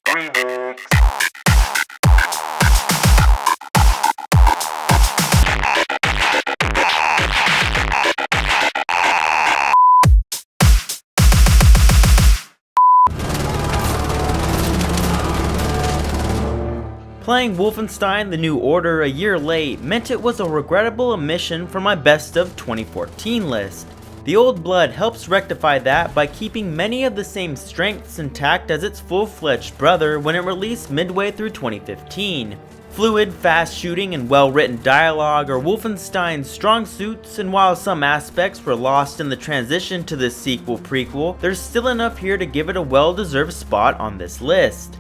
Remix. Playing Wolfenstein: The New Order a year late meant it was a regrettable omission from my best of 2014 list. The Old Blood helps rectify that by keeping many of the same strengths intact as its full-fledged brother when it released midway through 2015. Fluid, fast shooting, and well-written dialogue are Wolfenstein's strong suits, and while some aspects were lost in the transition to this sequel-prequel, there's still enough here to give it a well-deserved spot on this list.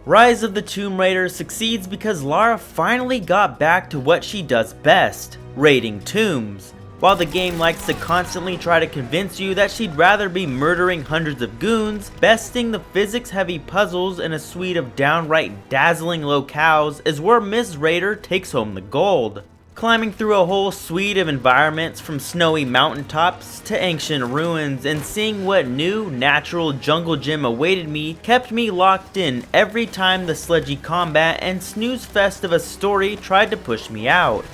Rise of the Tomb Raider succeeds because Lara finally got back to what she does best, raiding tombs. While the game likes to constantly try to convince you that she'd rather be murdering hundreds of goons, besting the physics-heavy puzzles in a suite of downright dazzling locales is where Ms. Raider takes home the gold. Climbing through a whole suite of environments from snowy mountaintops to ancient ruins and seeing what new natural jungle gym awaited me kept me locked in every time the sludgy combat and snooze fest of a story tried to push me out.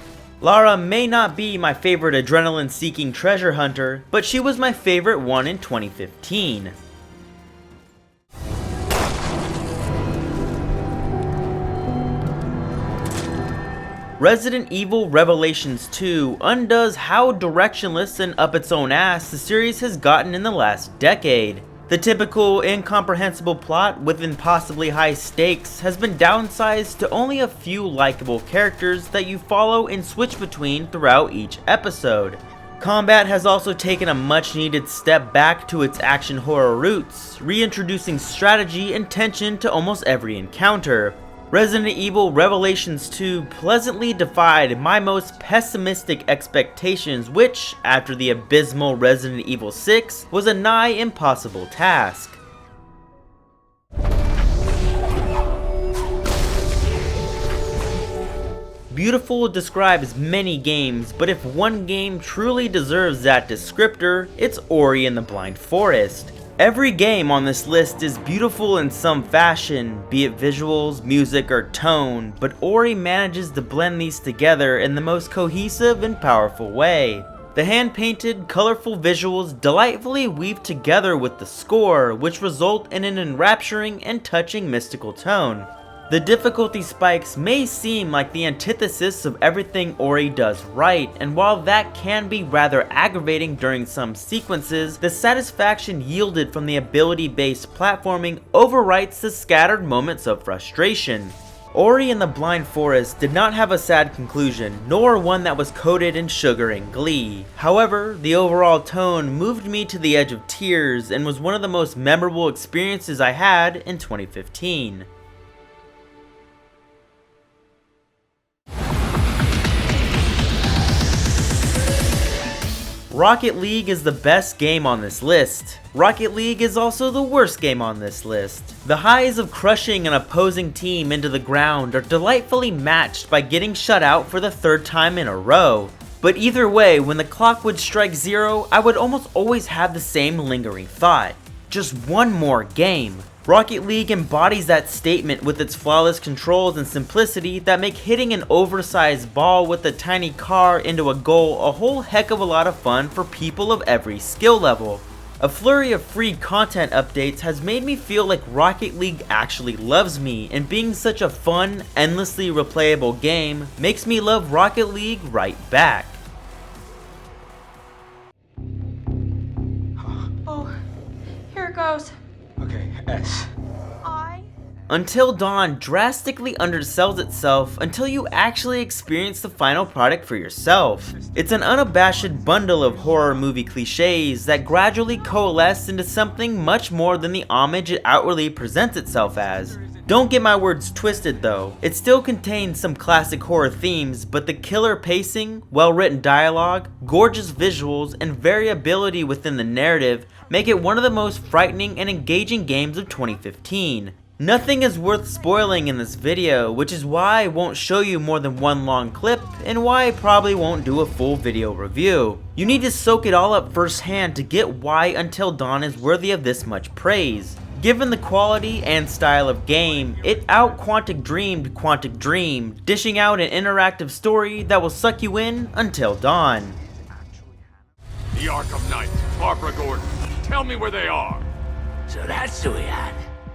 Lara may not be my favorite adrenaline-seeking treasure hunter, but she was my favorite one in 2015. Resident Evil Revelations 2 undoes how directionless and up its own ass the series has gotten in the last decade. The typical incomprehensible plot with impossibly high stakes has been downsized to only a few likable characters that you follow and switch between throughout each episode. Combat has also taken a much needed step back to its action horror roots, reintroducing strategy and tension to almost every encounter. Resident Evil Revelations 2 pleasantly defied my most pessimistic expectations, which, after the abysmal Resident Evil 6, was a nigh impossible task. Beautiful describes many games, but if one game truly deserves that descriptor, it's Ori and the Blind Forest. Every game on this list is beautiful in some fashion, be it visuals, music, or tone, but Ori manages to blend these together in the most cohesive and powerful way. The hand-painted, colorful visuals delightfully weave together with the score, which result in an enrapturing and touching mystical tone. The difficulty spikes may seem like the antithesis of everything Ori does right, and while that can be rather aggravating during some sequences, the satisfaction yielded from the ability-based platforming overwrites the scattered moments of frustration. Ori and the Blind Forest did not have a sad conclusion, nor one that was coated in sugar and glee. However, the overall tone moved me to the edge of tears and was one of the most memorable experiences I had in 2015. Rocket League is the best game on this list. Rocket League is also the worst game on this list. The highs of crushing an opposing team into the ground are delightfully matched by getting shut out for the third time in a row. But either way, when the clock would strike zero, I would almost always have the same lingering thought. Just one more game. Rocket League embodies that statement with its flawless controls and simplicity that make hitting an oversized ball with a tiny car into a goal a whole heck of a lot of fun for people of every skill level. A flurry of free content updates has made me feel like Rocket League actually loves me, and being such a fun, endlessly replayable game makes me love Rocket League right back. Oh, here it goes. Okay, S. Until Dawn drastically undersells itself until you actually experience the final product for yourself. It's an unabashed bundle of horror movie cliches that gradually coalesce into something much more than the homage it outwardly presents itself as. Don't get my words twisted though, it still contains some classic horror themes, but the killer pacing, well-written dialogue, gorgeous visuals, and variability within the narrative make it one of the most frightening and engaging games of 2015. Nothing is worth spoiling in this video, which is why I won't show you more than one long clip, and why I probably won't do a full video review. You need to soak it all up firsthand to get why Until Dawn is worthy of this much praise. Given the quality and style of game, it out-Quantic Dream, dishing out an interactive story that will suck you in until dawn. The Arkham Knight, Barbara Gordon, tell me where they are. So that's who we had.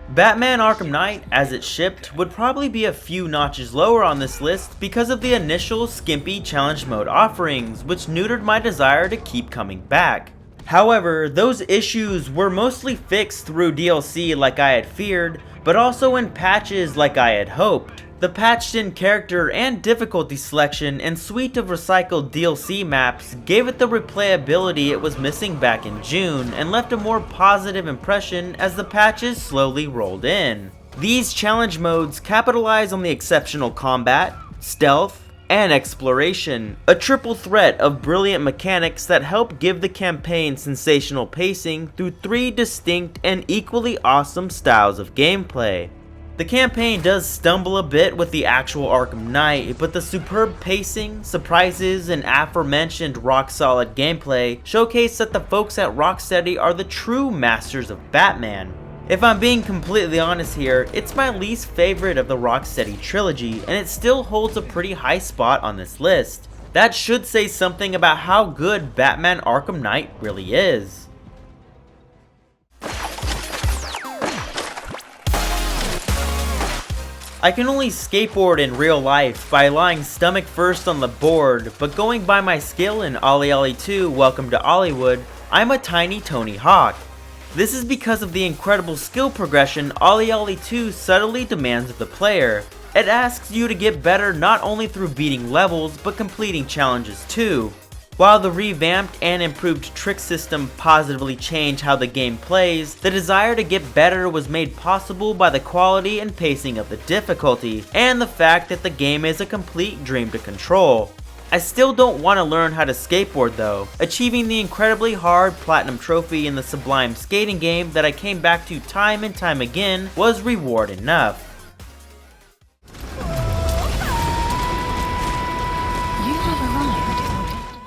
Batman Arkham Knight, as it shipped, would probably be a few notches lower on this list because of the initial skimpy challenge mode offerings, which neutered my desire to keep coming back. However, those issues were mostly fixed through DLC like I had feared, but also in patches like I had hoped. The patched in character and difficulty selection and suite of recycled DLC maps gave it the replayability it was missing back in June and left a more positive impression as the patches slowly rolled in. These challenge modes capitalize on the exceptional combat, stealth, and exploration, a triple threat of brilliant mechanics that help give the campaign sensational pacing through 3 distinct and equally awesome styles of gameplay. The campaign does stumble a bit with the actual Arkham Knight, but the superb pacing, surprises, and aforementioned rock-solid gameplay showcase that the folks at Rocksteady are the true masters of Batman. If I'm being completely honest here, it's my least favorite of the Rocksteady trilogy, and it still holds a pretty high spot on this list. That should say something about how good Batman Arkham Knight really is. I can only skateboard in real life by lying stomach first on the board, but going by my skill in Ollie Ollie 2 Welcome to Ollywood, I'm a tiny Tony Hawk. This is because of the incredible skill progression Ollie Ollie 2 subtly demands of the player. It asks you to get better not only through beating levels, but completing challenges too. While the revamped and improved trick system positively changed how the game plays, the desire to get better was made possible by the quality and pacing of the difficulty, and the fact that the game is a complete dream to control. I still don't want to learn how to skateboard though. Achieving the incredibly hard platinum trophy in the sublime skating game that I came back to time and time again was reward enough.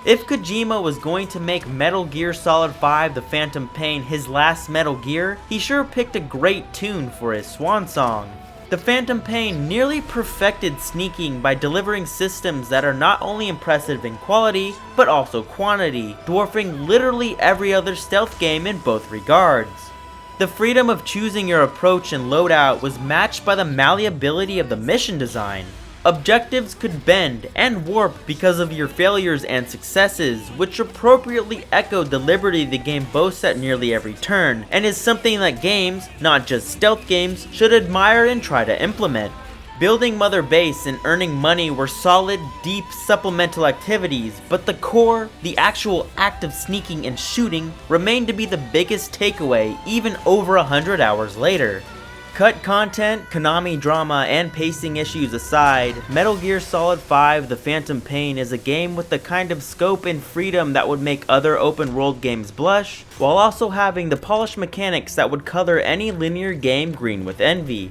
If Kojima was going to make Metal Gear Solid 5 The Phantom Pain his last Metal Gear, he sure picked a great tune for his swan song. The Phantom Pain nearly perfected sneaking by delivering systems that are not only impressive in quality, but also quantity, dwarfing literally every other stealth game in both regards. The freedom of choosing your approach and loadout was matched by the malleability of the mission design. Objectives could bend and warp because of your failures and successes, which appropriately echoed the liberty the game boasts at nearly every turn, and is something that games, not just stealth games, should admire and try to implement. Building Mother Base and earning money were solid, deep, supplemental activities, but the core, the actual act of sneaking and shooting, remained to be the biggest takeaway even over 100 hours later. Cut content, Konami drama, and pacing issues aside, Metal Gear Solid 5 The Phantom Pain is a game with the kind of scope and freedom that would make other open world games blush, while also having the polished mechanics that would color any linear game green with envy.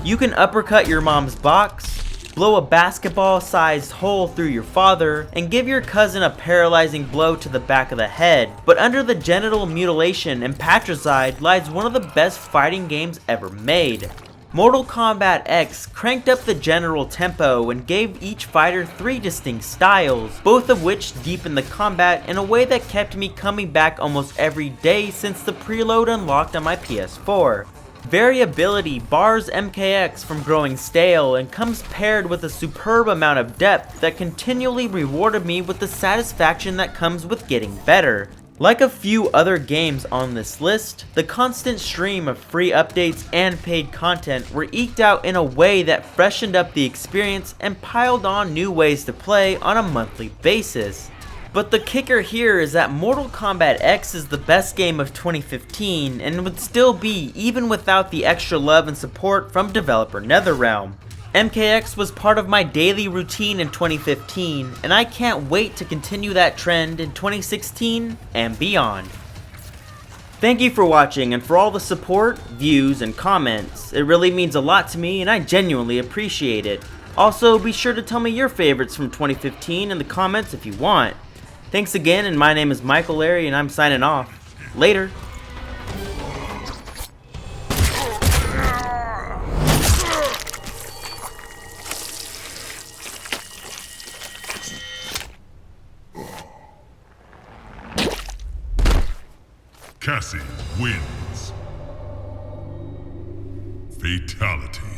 You can uppercut your mom's box, blow a basketball-sized hole through your father, and give your cousin a paralyzing blow to the back of the head. But under the genital mutilation and patricide lies one of the best fighting games ever made. Mortal Kombat X cranked up the general tempo and gave each fighter 3 distinct styles, both of which deepened the combat in a way that kept me coming back almost every day since the preload unlocked on my PS4. Variability bars MKX from growing stale and comes paired with a superb amount of depth that continually rewarded me with the satisfaction that comes with getting better. Like a few other games on this list, the constant stream of free updates and paid content were eked out in a way that freshened up the experience and piled on new ways to play on a monthly basis. But the kicker here is that Mortal Kombat X is the best game of 2015 and would still be even without the extra love and support from developer NetherRealm. MKX was part of my daily routine in 2015, and I can't wait to continue that trend in 2016 and beyond. Thank you for watching and for all the support, views, and comments. It really means a lot to me and I genuinely appreciate it. Also, be sure to tell me your favorites from 2015 in the comments if you want. Thanks again, and my name is Michael Larry and I'm signing off. Later. Cassie wins. Fatality.